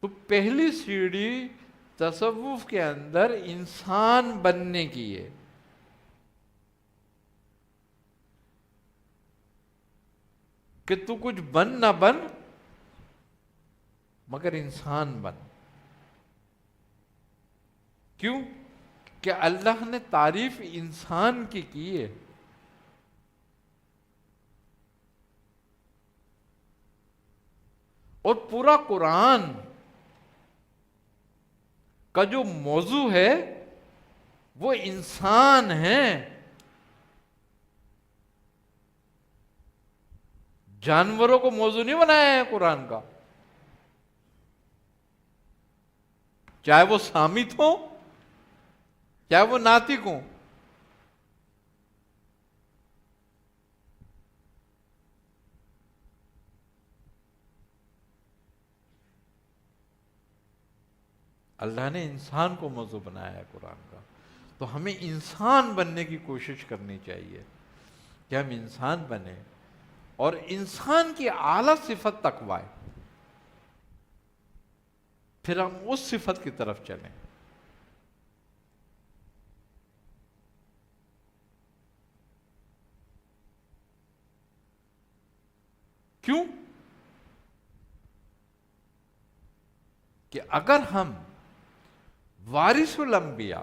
تو پہلی سیڑھی تصوف کے اندر انسان بننے کی ہے، کہ تو کچھ بن نہ بن مگر انسان بن۔ کیوں؟ کہ اللہ نے تعریف انسان کی ہے۔ اور پورا قرآن کا جو موضوع ہے وہ انسان ہے، جانوروں کو موضوع نہیں بنایا ہے قرآن کا، چاہے وہ سامت ہوں چاہے وہ ناطق ہوں۔ اللہ نے انسان کو موضوع بنایا ہے قرآن کا، تو ہمیں انسان بننے کی کوشش کرنی چاہیے کہ ہم انسان بنیں، اور انسان کی اعلیٰ صفت تقویٰ ہے، پھر ہم اس صفت کی طرف چلیں۔ کیوں؟ کہ اگر ہم وارث الانبیاء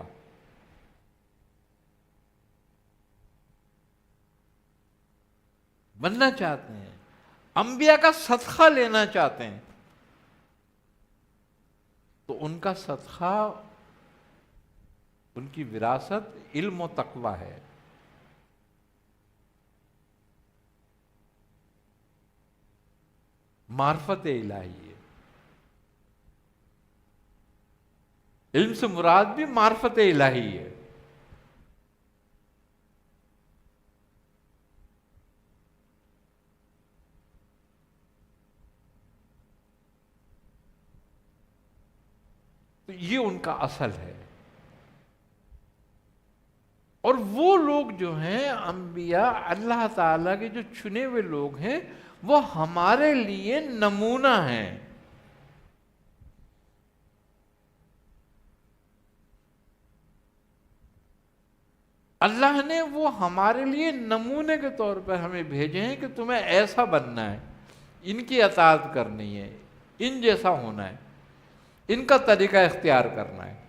بننا چاہتے ہیں، انبیاء کا صدقہ لینا چاہتے ہیں، تو ان کا صدقہ، ان کی وراثت علم و تقویٰ ہے۔ معرفت الہی ہے۔ علم سے مراد بھی معرفت الہی ہے۔ تو یہ ان کا اصل ہے۔ اور وہ لوگ جو ہیں انبیاء، اللہ تعالیٰ کے جو چنے ہوئے لوگ ہیں، وہ ہمارے لیے نمونہ ہیں۔ اللہ نے وہ ہمارے لیے نمونے کے طور پر ہمیں بھیجے ہیں کہ تمہیں ایسا بننا ہے، ان کی اطاعت کرنی ہے، ان جیسا ہونا ہے، ان کا طریقہ اختیار کرنا ہے۔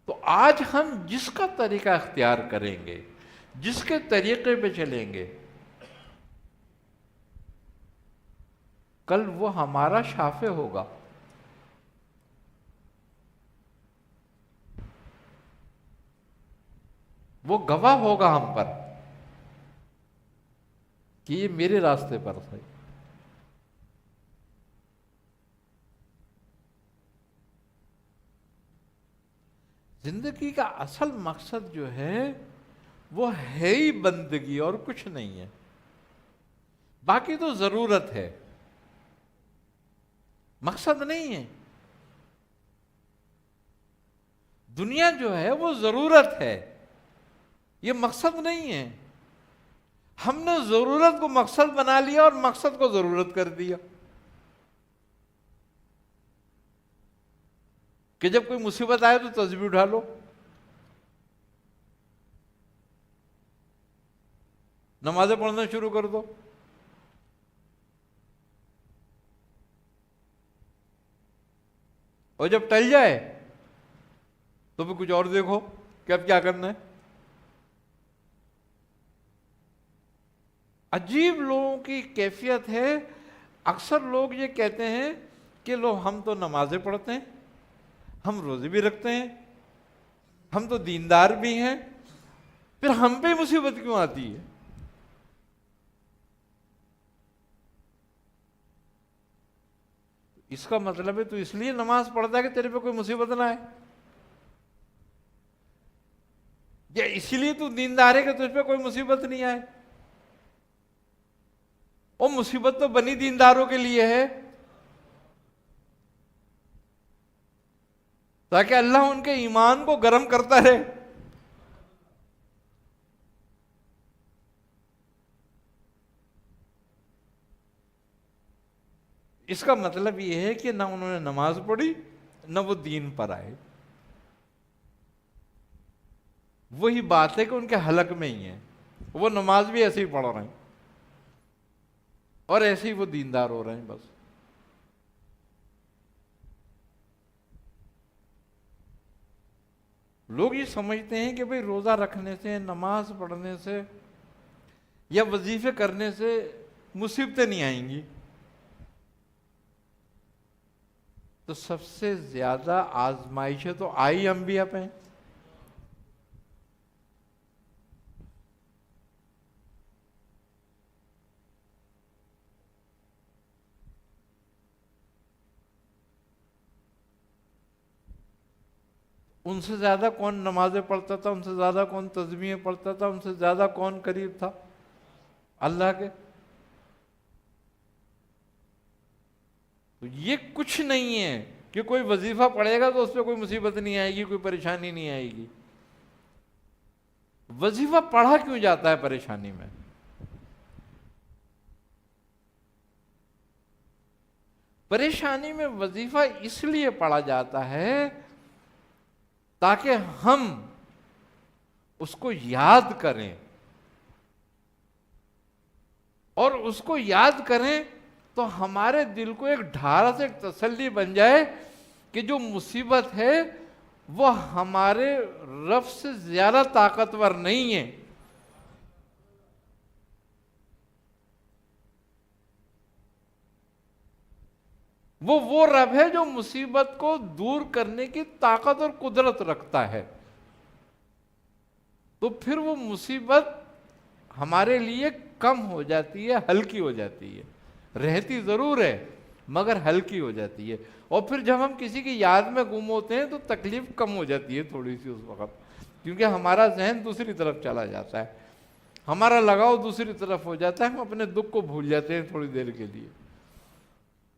تو آج ہم جس کا طریقہ اختیار کریں گے، جس کے طریقے پہ چلیں گے، کل وہ ہمارا شافع ہوگا۔ وہ گواہ ہوگا ہم پر کہ یہ میرے راستے پر تھے۔ زندگی کا اصل مقصد جو ہے وہ ہے ہی بندگی، اور کچھ نہیں ہے، باقی تو ضرورت ہے، مقصد نہیں ہے۔ دنیا جو ہے وہ ضرورت ہے، یہ مقصد نہیں ہے۔ ہم نے ضرورت کو مقصد بنا لیا اور مقصد کو ضرورت کر دیا، کہ جب کوئی مصیبت آئے تو تسبیح اٹھا لو، نمازیں پڑھنا شروع کر دو، اور جب ٹل جائے تو پھر کچھ اور دیکھو کہ اب کیا کرنا ہے۔ عجیب لوگوں کی کیفیت ہے۔ اکثر لوگ یہ کہتے ہیں کہ لو ہم تو نمازیں پڑھتے ہیں، ہم روزے بھی رکھتے ہیں، ہم تو دیندار بھی ہیں، پھر ہم پہ مصیبت کیوں آتی ہے؟ اس کا مطلب ہے تو اس لیے نماز پڑھتا ہے کہ تیرے پہ کوئی مصیبت نہ آئے، یا اسی لیے تو دیندار ہے کہ تجھ پہ کوئی مصیبت نہیں آئے؟ وہ مصیبت تو بنی دینداروں کے لیے ہے، تاکہ اللہ ان کے ایمان کو گرم کرتا رہے۔ اس کا مطلب یہ ہے کہ نہ انہوں نے نماز پڑھی نہ وہ دین پر آئے. وہی بات ہے کہ ان کے حلق میں ہی ہیں، وہ نماز بھی ایسے ہی پڑھ رہے ہیں اور ایسے ہی وہ دیندار ہو رہے ہیں بس. لوگ یہ سمجھتے ہیں کہ بھئی روزہ رکھنے سے، نماز پڑھنے سے یا وظیفے کرنے سے مصیبتیں نہیں آئیں گی. تو سب سے زیادہ آزمائشیں تو آئی انبیاء پہ ہیں. ان سے زیادہ کون نمازیں پڑھتا تھا، ان سے زیادہ کون تسبیحیں پڑھتا تھا، ان سے زیادہ کون قریب تھا اللہ کے. تو یہ کچھ نہیں ہے کہ کوئی وظیفہ پڑھے گا تو اس پہ کوئی مصیبت نہیں آئے گی، کوئی پریشانی نہیں آئے گی. وظیفہ پڑھا کیوں جاتا ہے پریشانی میں؟ پریشانی میں وظیفہ اس لیے پڑھا جاتا ہے تاکہ ہم اس کو یاد کریں، اور اس کو یاد کریں تو ہمارے دل کو ایک ڈھارس، ایک تسلی بن جائے کہ جو مصیبت ہے وہ ہمارے رب سے زیادہ طاقتور نہیں ہے. وہ رب ہے جو مصیبت کو دور کرنے کی طاقت اور قدرت رکھتا ہے. تو پھر وہ مصیبت ہمارے لیے کم ہو جاتی ہے، ہلکی ہو جاتی ہے. رہتی ضرور ہے مگر ہلکی ہو جاتی ہے. اور پھر جب ہم کسی کی یاد میں گم ہوتے ہیں تو تکلیف کم ہو جاتی ہے تھوڑی سی اس وقت، کیونکہ ہمارا ذہن دوسری طرف چلا جاتا ہے، ہمارا لگاؤ دوسری طرف ہو جاتا ہے، ہم اپنے دکھ کو بھول جاتے ہیں تھوڑی دیر کے لیے.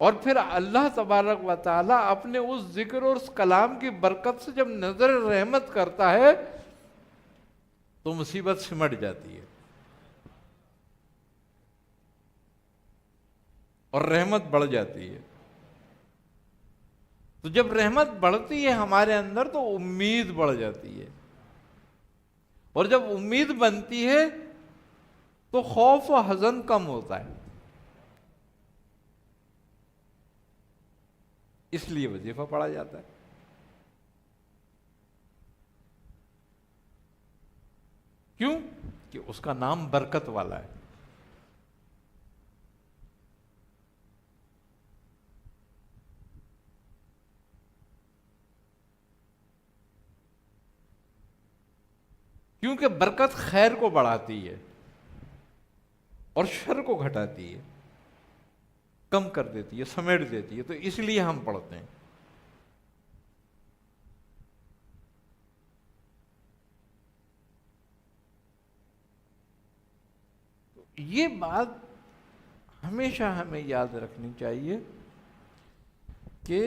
اور پھر اللہ تبارک و تعالی اپنے اس ذکر اور اس کلام کی برکت سے جب نظر رحمت کرتا ہے تو مصیبت سمٹ جاتی ہے اور رحمت بڑھ جاتی ہے. تو جب رحمت بڑھتی ہے ہمارے اندر تو امید بڑھ جاتی ہے، اور جب امید بنتی ہے تو خوف و حزن کم ہوتا ہے. اس لیے وظیفہ پڑھا جاتا ہے. کیوں؟ کہ اس کا نام برکت والا ہے. کیونکہ برکت خیر کو بڑھاتی ہے اور شر کو گھٹاتی ہے، کم کر دیتی ہے، سمیٹ دیتی ہے. تو اس لیے ہم پڑھتے ہیں. یہ بات ہمیشہ ہمیں یاد رکھنی چاہیے کہ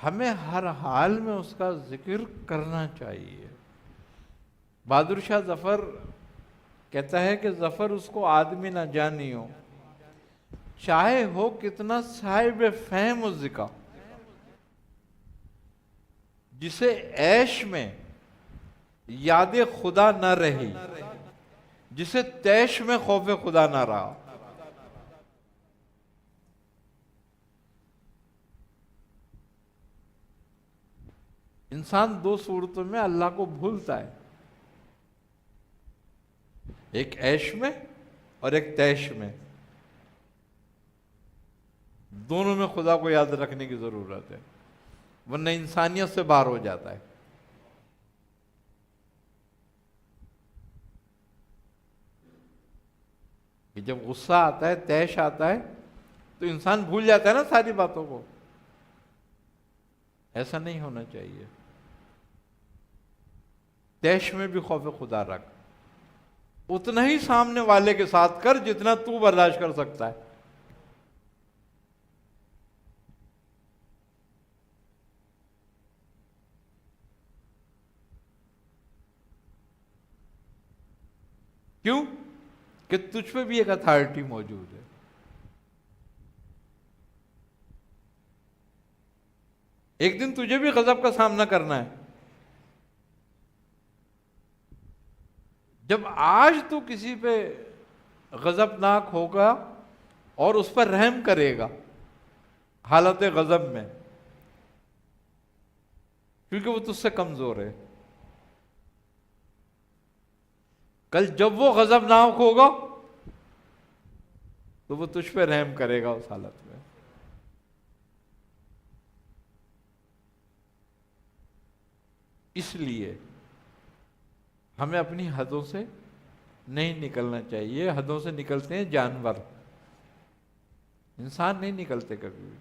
ہمیں ہر حال میں اس کا ذکر کرنا چاہیے. بہادر شاہ ظفر کہتا ہے کہ ظفر اس کو آدمی نہ جانیو، چاہے ہو کتنا صاحب فہم و ذکا، جسے عیش میں یاد خدا نہ رہی، جسے تیش میں خوف خدا نہ رہا. انسان دو صورتوں میں اللہ کو بھولتا ہے، ایک عیش میں اور ایک تیش میں. دونوں میں خدا کو یاد رکھنے کی ضرورت ہے، ورنہ انسانیت سے باہر ہو جاتا ہے. کہ جب غصہ آتا ہے، تیش آتا ہے تو انسان بھول جاتا ہے نا ساری باتوں کو. ایسا نہیں ہونا چاہیے. تیش میں بھی خوف خدا رکھ، اتنا ہی سامنے والے کے ساتھ کر جتنا تو برداشت کر سکتا ہے. کیوں؟ کہ تجھ پہ بھی ایک اتھارٹی موجود ہے. ایک دن تجھے بھی غضب کا سامنا کرنا ہے. جب آج تو کسی پہ غضبناک ہوگا اور اس پر رحم کرے گا حالت غضب میں، کیونکہ وہ تجھ سے کمزور ہے، کل جب وہ غضبناک ہوگا تو وہ تجھ پہ رحم کرے گا اس حالت میں. اس لیے ہمیں اپنی حدوں سے نہیں نکلنا چاہیے. حدوں سے نکلتے ہیں جانور، انسان نہیں نکلتے کبھی بھی.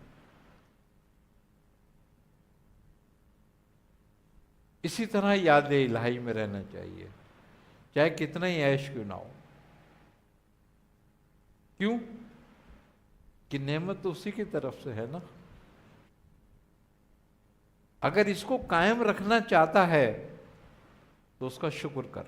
اسی طرح یاد الہی میں رہنا چاہیے، چاہے کتنا ہی عیش کیوں نہ ہو. کیوں؟ کہ نعمت تو اسی کی طرف سے ہے نا. اگر اس کو قائم رکھنا چاہتا ہے تو اس کا شکر کر.